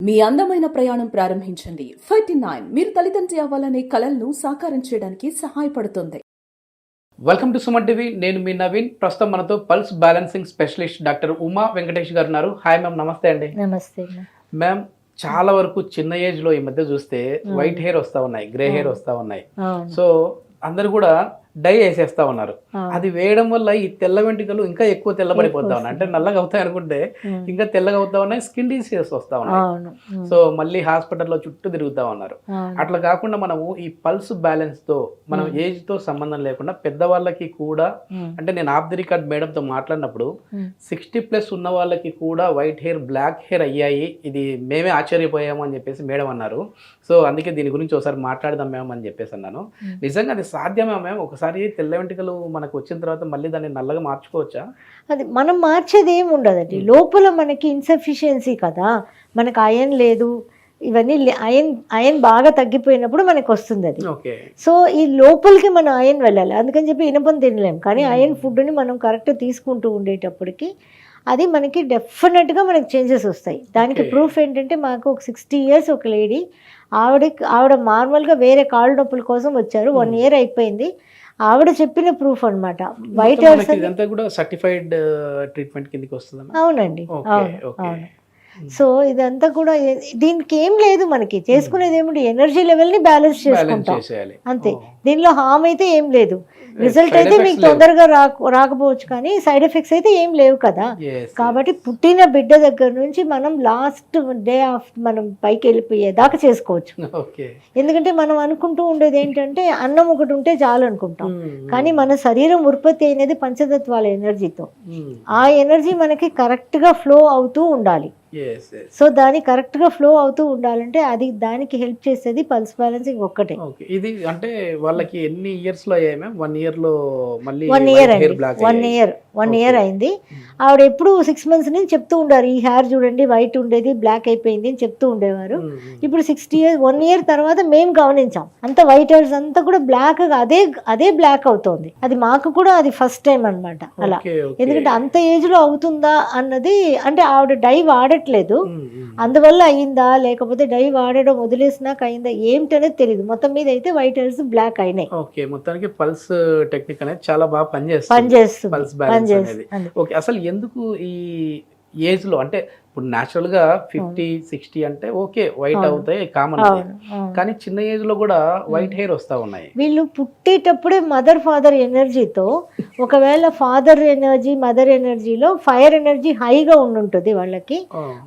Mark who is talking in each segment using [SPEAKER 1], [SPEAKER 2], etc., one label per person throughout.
[SPEAKER 1] మీ అందమైన ప్రయాణం ప్రారంభించండి. 39 మీరు తల్లిదండ్రి అవ్వాలనే కలలను సాకారం చేయడానికి సహాయపడుతుంది.
[SPEAKER 2] Welcome to Suman TV. నేను మీ నవీన్. ప్రస్తుతం మనతో pulse balancing specialist doctor Uma Venkatesh గారు ఉన్నారు. హాయ్ మ్యామ్, నమస్తే అండి.
[SPEAKER 3] నమస్తే
[SPEAKER 2] మ్యామ్, చాలా వరకు చిన్న ఏజ్ లో ఈ మధ్య చూస్తే వైట్ హెయిర్ వస్తా ఉన్నాయి, గ్రే హెయిర్ వస్తా ఉన్నాయి. సో అందరు కూడా డై వేసేస్తా ఉన్నారు. అది వేయడం వల్ల ఈ తెల్ల వెంట్రుకలు ఇంకా ఎక్కువ తెల్లబడిపోతా ఉన్నాయి. అంటే నల్లగా అవుతాయి అనుకుంటే ఇంకా తెల్లగా అవుతా ఉన్నాయి, స్కిన్ డిసీజెస్ వస్తా ఉన్నాయి. సో మళ్ళీ హాస్పిటల్లో చుట్టూ తిరుగుతా ఉన్నారు. అట్లా కాకుండా మనము ఈ పల్స్ బ్యాలెన్స్ తో మనం ఏజ్ తో సంబంధం లేకుండా పెద్దవాళ్ళకి కూడా, అంటే నేను ఆఫ్ ది రికార్డ్ మేడంతో మాట్లాడినప్పుడు 60+ ఉన్న వాళ్ళకి కూడా వైట్ హెయిర్, బ్లాక్ హెయిర్ అయ్యాయి, ఇది మేమే ఆశ్చర్యపోయాము అని చెప్పేసి మేడం అన్నారు. సో అందుకే దీని గురించి ఒకసారి మాట్లాడదాం మేము అని చెప్పేసి అన్నాను. నిజంగా అది సాధ్యమే మేము? ఒకసారి తెల్ల వెంట్రుకలు మనకు వచ్చిన తర్వాత మళ్ళీ దాన్ని నల్లగా మార్చుకోవచ్చా?
[SPEAKER 3] అది మనం మార్చేది ఏమి ఉండదండి. లోపల మనకి ఇన్సఫిషియన్సీ కదా, మనకు అయన్ లేదు, ఇవన్నీ అయన్ బాగా తగ్గిపోయినప్పుడు మనకు వస్తుంది అది. సో ఈ లోపలికి మనం అయన్ వెళ్ళాలి. అందుకని చెప్పి ఇనపని తినలేము, కానీ అయన్ ఫుడ్ని మనం కరెక్ట్ తీసుకుంటూ ఉండేటప్పటికి అది మనకి డెఫినెట్గా మనకి చేంజెస్ వస్తాయి. దానికి ప్రూఫ్ ఏంటంటే, మాకు ఒక 60 years ఒక లేడీ, ఆవిడ నార్మల్గా వేరే కాళ్ళు నొప్పుల కోసం వచ్చారు. 1 year అయిపోయింది. ఆవిడ చెప్పిన ప్రూఫ్ అనమాట. వైట్ హెయిర్స్
[SPEAKER 2] సర్టిఫైడ్ ట్రీట్మెంట్ కిందకి వస్తుంది.
[SPEAKER 3] అవునండి, అవును. సో ఇదంతా కూడా దీనికి ఏం లేదు, మనకి చేసుకునేది ఏమిటి, ఎనర్జీ లెవెల్ని బ్యాలెన్స్ చేసుకుంటాం అంతే. దీనిలో హామ్ అయితే ఏం లేదు. రిజల్ట్ అయితే మీకు తొందరగా రాకపోవచ్చు, కానీ సైడ్ ఎఫెక్ట్స్ అయితే ఏం లేవు కదా. కాబట్టి పుట్టిన బిడ్డ దగ్గర నుంచి మనం లాస్ట్ డే ఆఫ్ మనం పైకి వెళ్ళిపోయేదాకా చేసుకోవచ్చు. ఎందుకంటే మనం అనుకుంటూ ఉండేది ఏంటంటే, అన్నం ఒకటి ఉంటే చాలు అనుకుంటాం, కానీ మన శరీరం ఉత్పత్తి అయినది పంచతత్వాల ఎనర్జీతో. ఆ ఎనర్జీ మనకి కరెక్ట్గా ఫ్లో అవుతూ ఉండాలి. సో దాని కరెక్ట్ గా ఫ్లో అవుతూ ఉండాలంటే అది దానికి హెల్ప్ చేసేది పల్స్ బ్యాలెన్సింగ్ ఒక్కటే.
[SPEAKER 2] ఇది అంటే వాళ్ళకి ఎన్ని ఇయర్స్ లో అయ్యాయి మ్యామ్? 1 year లో మళ్ళీ
[SPEAKER 3] 1 year అండి. 1 year అయింది. ఆవిడ ఎప్పుడు 6 months నుంచి చెప్తూ ఉండారు, ఈ హెయిర్ చూడండి వైట్ ఉండేది బ్లాక్ అయిపోయింది అని చెప్తూ ఉండేవారు. ఇప్పుడు 60 years 1 year తర్వాత మేము గమనించాం, అంత వైట్ హెయిర్స్ అంతా కూడా బ్లాక్, అదే బ్లాక్ అవుతోంది. అది మాకు కూడా అది ఫస్ట్ టైం అనమాట అలా. ఎందుకంటే అంత ఏజ్ లో అవుతుందా అన్నది, అంటే ఆవిడ డై వాడట్లేదు, అందువల్ల అయిందా లేకపోతే డై వాడడం వదిలేసినాక అయిందా ఏమిటనేది తెలియదు. మొత్తం మీద అయితే వైట్ హెయిర్స్ బ్లాక్ అయినాయి.
[SPEAKER 2] ఓకే, మొత్తానికి పల్స్ టెక్నిక్ అనేది చాలా బాగా పనిచేస్తుంది. పల్స్ బ్యాలెన్స్ అనేది. ఓకే, అసలు ఎందుకు ఈ ఏజ్ లో, అంటే ఇప్పుడు న్యాచురల్ గా 50-60 అంటే ఓకే వైట్ అవుతాయి, కామన్. కానీ చిన్న ఏజ్ లో కూడా వైట్ హెయిర్ వస్తా ఉన్నాయి.
[SPEAKER 3] వీళ్ళు పుట్టేటప్పుడే మదర్ ఫాదర్ ఎనర్జీతో, ఒకవేళ ఫాదర్ ఎనర్జీ మదర్ ఎనర్జీలో ఫైర్ ఎనర్జీ హైగా ఉండుంటుంది వాళ్ళకి.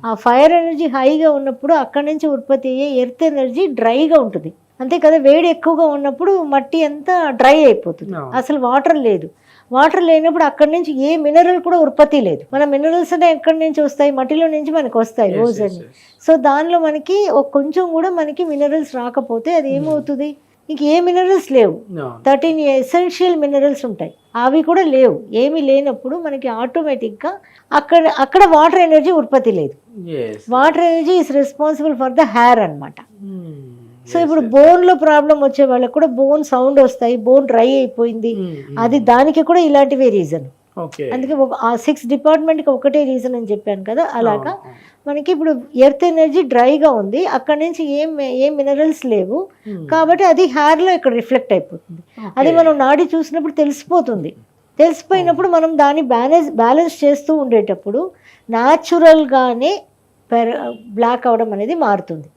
[SPEAKER 3] ఆ ఫైర్ ఎనర్జీ హైగా ఉన్నప్పుడు అక్కడి నుంచి ఉత్పత్తి అయ్యే ఎర్త్ ఎనర్జీ డ్రైగా ఉంటుంది. అంతే కదా, వేడి ఎక్కువగా ఉన్నప్పుడు మట్టి అంతా డ్రై అయిపోతుంది, అసలు వాటర్ లేదు. వాటర్ లేనప్పుడు అక్కడి నుంచి ఏ మినరల్ కూడా ఉత్పత్తి లేదు. మన మినరల్స్ అంటే ఎక్కడి నుంచి వస్తాయి, మట్టిలో నుంచి మనకు వస్తాయి రోజు అని. సో దానిలో మనకి కొంచెం కూడా మనకి మినరల్స్ రాకపోతే అది ఏమవుతుంది, ఇంక ఏ మినరల్స్ లేవు. 13 ఎసెన్షియల్ మినరల్స్ ఉంటాయి, అవి కూడా లేవు. ఏమి లేనప్పుడు మనకి ఆటోమేటిక్గా అక్కడ వాటర్ ఎనర్జీ ఉత్పత్తి లేదు. Water energy is responsible for the hair అనమాట. సో ఇప్పుడు బోన్లో ప్రాబ్లం వచ్చే వాళ్ళకి కూడా బోన్ సౌండ్ వస్తాయి, బోన్ డ్రై అయిపోయింది, అది దానికి కూడా ఇలాంటివే రీజన్. అందుకే ఆ 6 డిపార్ట్మెంట్కి ఒకటే రీజన్ అని చెప్పాను కదా. అలాగా మనకి ఇప్పుడు ఎర్త్ ఎనర్జీ డ్రైగా ఉంది, అక్కడ నుంచి ఏం మినరల్స్ లేవు, కాబట్టి అది హెయిర్లో ఇక్కడ రిఫ్లెక్ట్ అయిపోతుంది. అది మనం నాడి చూసినప్పుడు తెలిసిపోతుంది. తెలిసిపోయినప్పుడు మనం దాన్ని బ్యాలెన్స్ చేస్తూ ఉండేటప్పుడు న్యాచురల్గానే బ్లాక్ అవడం అనేది మారుతుంది.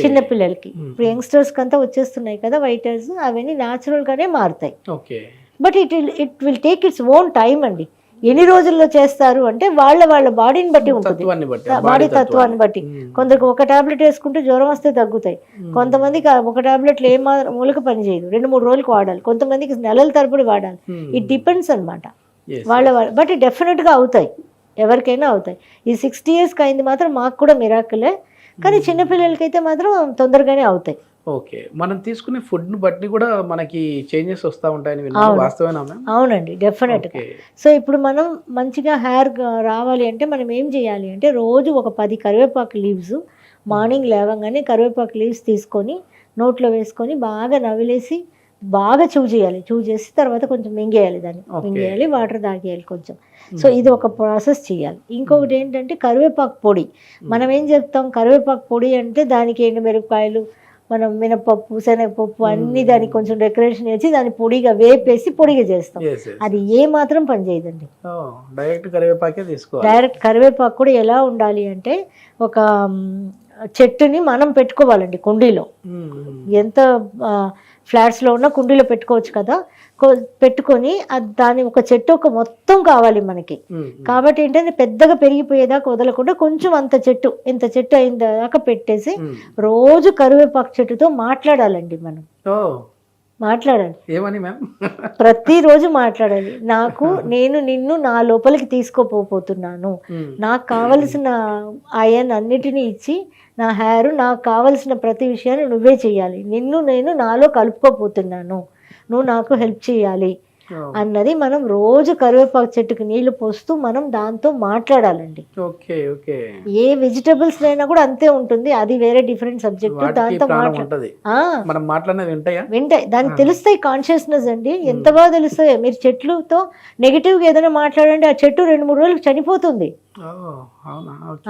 [SPEAKER 3] చిన్నపిల్లలకి ఇప్పుడు యంగ్స్టర్స్కి అంతా వచ్చేస్తున్నాయి కదా వైట్ హెయిర్స్, అవన్నీ న్యాచురల్గానే మారుతాయి. But it will take its own time అండి. ఎన్ని రోజుల్లో చేస్తారు అంటే వాళ్ళ బాడీని బట్టి ఉంటుంది, బాడీ తత్వాన్ని బట్టి. కొందరికి ఒక టాబ్లెట్ వేసుకుంటే జ్వరం వస్తే తగ్గుతాయి, కొంతమందికి ఒక టాబ్లెట్లు మూలక పనిచేయదు, 2-3 రోజులకు వాడాలి, కొంతమందికి నెలల తరబడి వాడాలి. ఇట్ డిపెండ్స్ అనమాట బట్ డెఫినెట్గా అవుతాయి, ఎవరికైనా అవుతాయి. ఈ 60 yearsకి అయింది మాత్రం మాకు కూడా మిరాకిలే, కానీ చిన్నపిల్లలకైతే మాత్రం తొందరగానే అవుతాయి.
[SPEAKER 2] ఓకే, మనం తీసుకునే ఫుడ్ ని బట్టి కూడా మనకి చేంజెస్ వస్తూ ఉంటాయని విన్నాను, వాస్తవేనా?
[SPEAKER 3] అవునండి, డెఫినెట్గా. సో ఇప్పుడు మనం మంచిగా హెయిర్ రావాలి అంటే మనం ఏం చేయాలి అంటే, రోజు ఒక 10 కరివేపాకు లీవ్స్ మార్నింగ్ లేవగానే కరివేపాకు లీవ్స్ తీసుకొని నోట్లో వేసుకొని బాగా నవిలేసి బాగా చేయాలి. చేసి తర్వాత కొంచెం మింగేయాలి, దాన్ని మింగేయాలి, వాటర్ తాగేయాలి కొంచెం. సో ఇది ఒక ప్రాసెస్ చేయాలి. ఇంకొకటి ఏంటంటే కరివేపాకు పొడి. మనం ఏం చెప్తాం, కరివేపాకు పొడి అంటే దానికి ఎండుమిరపకాయలు, మనం మినపప్పు, శనగపప్పు అన్ని దానికి కొంచెం డెకరేషన్ చేసి దాన్ని పొడిగా వేపేసి పొడిగా చేస్తాం. అది ఏ మాత్రం పని చేయదండి.
[SPEAKER 2] డైరెక్ట్ కరివేపాకే తీసుకోవాలి.
[SPEAKER 3] డైరెక్ట్ కరివేపాకు కూడా ఎలా ఉండాలి అంటే ఒక చెట్టుని మనం పెట్టుకోవాలండి కుండీలో. ఎంత ఫ్లాట్స్లో ఉన్న కుండీలో పెట్టుకోవచ్చు కదా, పెట్టుకొని దాని ఒక చెట్టు ఒక మొత్తం కావాలి మనకి. కాబట్టి ఏంటంటే పెద్దగా పెరిగిపోయేదాకా వదలకుండా కొంచెం అంత చెట్టు, ఇంత చెట్టు అయిన దాకా పెట్టేసి రోజు కరివేపాకు చెట్టుతో మాట్లాడాలండి. మనం మాట్లాడాలి.
[SPEAKER 2] ఏమని మ్యామ్?
[SPEAKER 3] ప్రతిరోజు మాట్లాడాలి. నేను నిన్ను నా లోపలికి తీసుకోపోతున్నాను, నాకు కావలసిన ఆయన్ అన్నిటినీ ఇచ్చి నా నాకు కావలసిన ప్రతి విషయాన్ని నువ్వే చేయాలి, నిన్ను నేను నాలో కలుపుకోపోతున్నాను, నువ్వు నాకు హెల్ప్ చేయాలి అన్నది మనం రోజు కరివేపాకు చెట్టుకి నీళ్లు పోస్తూ మనం దాంతో మాట్లాడాలండి. ఏ వెజిటబుల్స్ అయినా కూడా అంతే ఉంటుంది, అది వేరే డిఫరెంట్ సబ్జెక్ట్. దాంతో వింటాయి, దానికి తెలుస్తాయి కాన్షియస్నెస్ అండి. ఎంత బాగా తెలుస్తాయి. మీరు చెట్లతో నెగిటివ్ గా ఏదైనా మాట్లాడండి, ఆ చెట్టు 2-3 రోజులకు చనిపోతుంది.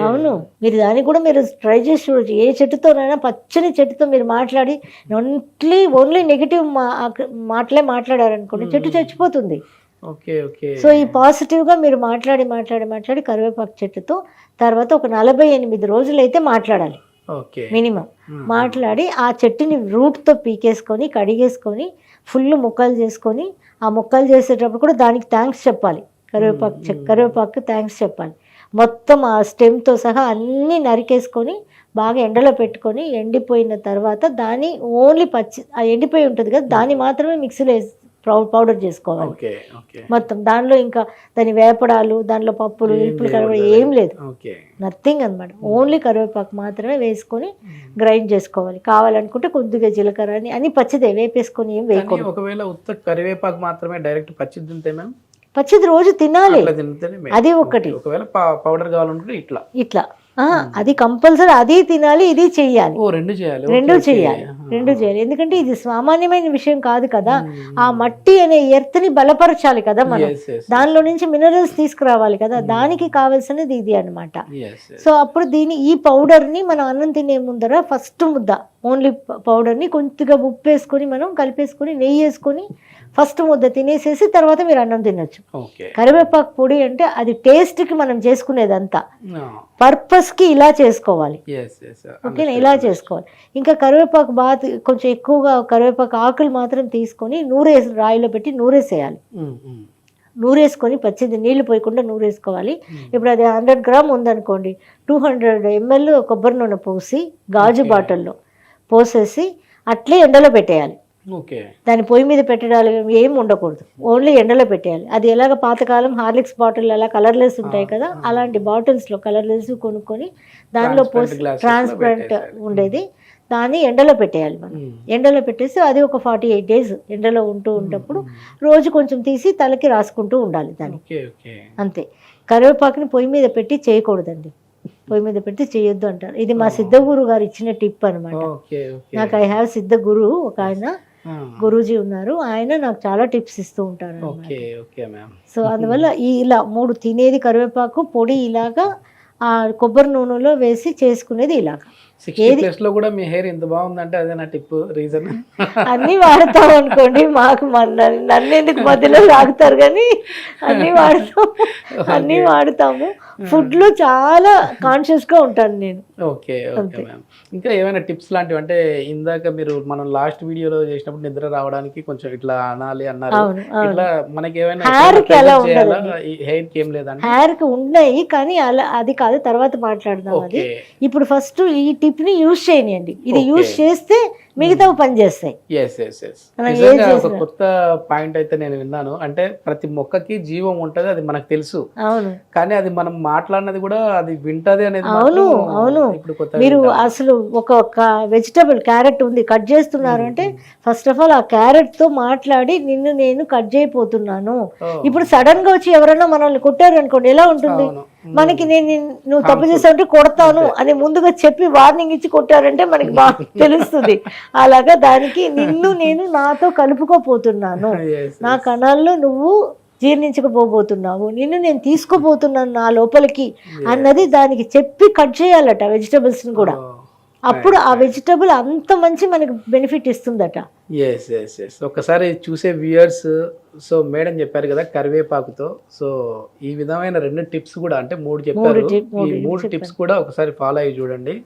[SPEAKER 3] అవును, మీరు దాన్ని కూడా మీరు ట్రై చేసి చూడొచ్చు. ఏ చెట్టుతోనైనా, పచ్చని చెట్టుతో మీరు మాట్లాడి ఓన్లీ నెగిటివ్ మాటలే మాట్లాడారనుకోండి, చెట్టు చచ్చిపోతుంది. సో ఈ పాజిటివ్ గా మీరు మాట్లాడి కరివేపాకు చెట్టుతో తర్వాత ఒక 48 రోజులు అయితే మాట్లాడాలి మినిమం. మాట్లాడి ఆ చెట్టుని రూట్ తో పీకేసుకొని కడిగేసుకొని ఫుల్ ముక్కలు చేసుకొని, ఆ ముక్కలు చేసేటప్పుడు కూడా దానికి థ్యాంక్స్ చెప్పాలి. కరివేపాకు థ్యాంక్స్ చెప్పాలి. మొత్తం ఆ స్టెమ్తో సహా అన్నీ నరికేసుకొని బాగా ఎండలో పెట్టుకొని, ఎండిపోయిన తర్వాత దాన్ని ఓన్లీ ఆ ఎండిపోయి ఉంటుంది కదా, దాన్ని మాత్రమే మిక్సీలో వేసి పౌడర్ చేసుకోవాలి మొత్తం. దానిలో ఇంకా దాని వేపడాలు, దానిలో పప్పులు ఇప్పులు కలవడం ఏం లేదు, నథింగ్ అనమాట. ఓన్లీ కరివేపాకు మాత్రమే వేసుకొని గ్రైండ్ చేసుకోవాలి. కావాలనుకుంటే కొద్దిగా జీలకర్ర అని పచ్చిదే వేపేసుకొని ఏం వేయకూడదు.
[SPEAKER 2] ఒకవేళ ఉత్త కరివేపాకు మాత్రమే డైరెక్ట్ పచ్చిది తింటే మ్యామ్,
[SPEAKER 3] పచ్చిది రోజు తినాలి, అది ఒకటి.
[SPEAKER 2] ఒకవేళ పౌడర్ కావాలనుకుంటే ఇట్లా
[SPEAKER 3] అది కంపల్సరీ, అది తినాలి, ఇది చెయ్యాలి, రెండు చేయాలి. ఎందుకంటే ఇది సామాన్యమైన విషయం కాదు కదా. ఆ మట్టి అనే ఎర్త్ ని బలపరచాలి కదా మనం, దానిలో నుంచి మినరల్స్ తీసుకురావాలి కదా, దానికి కావాల్సినది ఇది అన్నమాట. సో అప్పుడు ఈ పౌడర్ ని మనం అన్నం తినే ముందర ఫస్ట్ ముద్ద ఓన్లీ పౌడర్ ని కొద్దిగా ఉప్పు వేసుకొని మనం కలిపేసుకొని నెయ్యి వేసుకొని ఫస్ట్ ముద్ద తినేసేసి తర్వాత మీరు అన్నం తినొచ్చు. కరివేపాకు పొడి అంటే అది టేస్ట్ కి మనం చేసుకునేదంతా, పర్పస్ కి ఇలా చేసుకోవాలి. ఓకేనా, ఇలా చేసుకోవాలి. ఇంకా కరివేపాకు బాగా కొంచెం ఎక్కువగా కరివేపాకు ఆకులు మాత్రం తీసుకొని రాయిలో పెట్టి నూరేసేయాలి. నూరేసుకొని పచ్చిది నీళ్లు పోయకుండా నూరేసుకోవాలి. ఇప్పుడు అది 100 గ్రామ్ ఉందనుకోండి, 200 ml కొబ్బరి నూనె పోసి గాజు బాటిల్లో పోసేసి అట్లే ఎండలో పెట్టేయాలి. దాని పొయ్యి మీద పెట్టడాలు ఏం ఉండకూడదు, ఓన్లీ ఎండలో పెట్టేయాలి. అది ఎలాగ పాతకాలం హార్లిక్స్ బాటిల్ అలా కలర్లెస్ ఉంటాయి కదా, అలాంటి బాటిల్స్లో కలర్లెస్ కొనుక్కొని దానిలో పోసి ట్రాన్స్పరెంట్ ఉండేది, దాన్ని ఎండలో పెట్టేయాలి మనం. ఎండలో పెట్టేసి అది ఒక 48 days ఎండలో ఉంటప్పుడు రోజు కొంచెం తీసి తలకి రాసుకుంటూ ఉండాలి దాన్ని, అంతే. కరివేపాకుని పొయ్యి మీద పెట్టి చేయకూడదండి, పొయ్యి మీద పెట్టి చేయొద్దు అంటారు. ఇది మా సిద్ధగురు గారు ఇచ్చిన టిప్ అనమాట. నాకు ఐ హ్యావ్ సిద్ధ గురు, ఒక ఆయన గురూజీ ఉన్నారు, ఆయన నాకు చాలా టిప్స్ ఇస్తూ ఉంటారు. సో అందువల్ల ఇలా 3 తినేది కరివేపాకు పొడి, ఇలాగా ఆ కొబ్బరి నూనెలో వేసి చేసుకునేది ఇలాగా.
[SPEAKER 2] 60 plus లో కూడా మీ హెయిర్ ఎంత బాగుందంటే అదే నా టిప్, రీజన్.
[SPEAKER 3] అన్ని వాడతాం అనుకోండి, మాకు నన్ను ఎందుకు మధ్యలో లాగుతారు కానీ అన్ని వాడతాము. ఫుడ్ లో చాలా కాన్షియస్ గా ఉంటాను నేను.
[SPEAKER 2] Okay ma'am. ఇంకా ఏమైనా టిప్స్ లాంటివి, అంటే ఇందాక మీరు మనం లాస్ట్ వీడియోలో చేసినప్పుడు నిద్ర రావడానికి కొంచెం ఇట్లా అనాలి అన్నారు, ఇట్లా మనకి ఏమైనా హెయిర్ కి ఏం లేదండి?
[SPEAKER 3] హెయిర్ కి ఉన్నాయి కానీ అది కాదు, తర్వాత మాట్లాడదాం అది. ఇప్పుడు ఫస్ట్ ఈ టిప్ ని యూజ్ చేయనియండి, ఇది యూజ్ చేస్తే మిగతా పని చేస్తాయి.
[SPEAKER 2] ఒక కొత్త పాయింట్ అయితే నేను విన్నాను, అంటే ప్రతి మొక్కకి జీవం ఉంటది, అది మనకు తెలుసు.
[SPEAKER 3] అవును,
[SPEAKER 2] కానీ అది మనం మాట్లాడినది కూడా అది వింటది అనేది.
[SPEAKER 3] అవును. మీరు అసలు ఒక వెజిటబుల్ క్యారెట్ ఉంది, కట్ చేస్తున్నారు అంటే ఫస్ట్ ఆఫ్ ఆల్ ఆ క్యారెట్ తో మాట్లాడి నేను కట్ చేయబోతున్నాను. ఇప్పుడు సడన్ గా వచ్చి ఎవరైనా మనల్ని కొట్టారు అనుకోండి, ఎలా ఉంటుంది? మనకి నువ్వు తప్పు చేసావంటే కొడతాను అని ముందుగా చెప్పి వార్నింగ్ ఇచ్చి కొట్టారంటే మనకి బాగా తెలుస్తుంది. అలాగా దానికి నిన్ను నేను నాతో కలుపుకోపోతున్నాను, నా కణాల్లో నువ్వు జీర్ణించకపోబోతున్నావు, నిన్ను నేను తీసుకోబోతున్నాను నా లోపలికి అన్నది దానికి చెప్పి కట్ చేయాలట వెజిటబుల్స్ని కూడా. అప్పుడు ఆ వెజిటబుల్ అంత మంచి మనకి బెనిఫిట్ ఇస్తుందట.
[SPEAKER 2] ఎస్ ఎస్ ఎస్ ఒకసారి చూసే వ్యూయర్స్, సో మేడం చెప్పారు కదా కరివేపాకుతో, సో ఈ విధమైన 2 టిప్స్ కూడా అంటే 3 చెప్పారు, ఈ 3 టిప్స్ కూడా ఒకసారి ఫాలో అయ్యి చూడండి.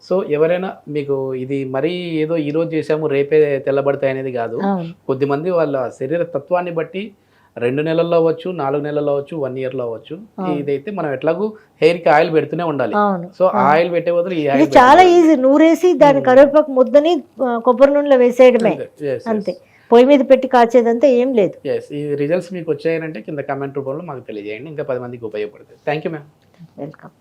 [SPEAKER 2] సో ఎవరైనా మీకు ఇది మరీ ఏదో ఈ రోజు చేసాము రేపే తెల్లబడతాయి అనేది కాదు. కొద్దిమంది వాళ్ళ శరీర తత్వాన్ని బట్టి 2 నెలల్లో అవ్వచ్చు, 4 నెలల్లో అవ్వచ్చు, 1 ఇయర్లో అవ్వచ్చు. ఇదైతే మనం ఎట్లాగూ హెయిర్ కి ఆయిల్ పెడుతూనే ఉండాలి. సో ఆయిల్ పెట్టే బదులు ఈ ఆయిల్
[SPEAKER 3] చాలా ఈజీ, నూరేసి దాని కరివేపాకు ముద్దని కొబ్బరి నూనెలో వేసేయడమే అంతే, పొయ్యి మీద పెట్టి కాచేదంతా ఏం లేదు.
[SPEAKER 2] ఈ రిజల్ట్స్ మీకు వచ్చాయంటే కింద కామెంట్ రూపంలో మాకు తెలియజేయండి, ఇంకా 10 మందికి ఉపయోగపడుతుంది. Thank you ma'am.
[SPEAKER 3] వెల్కమ్.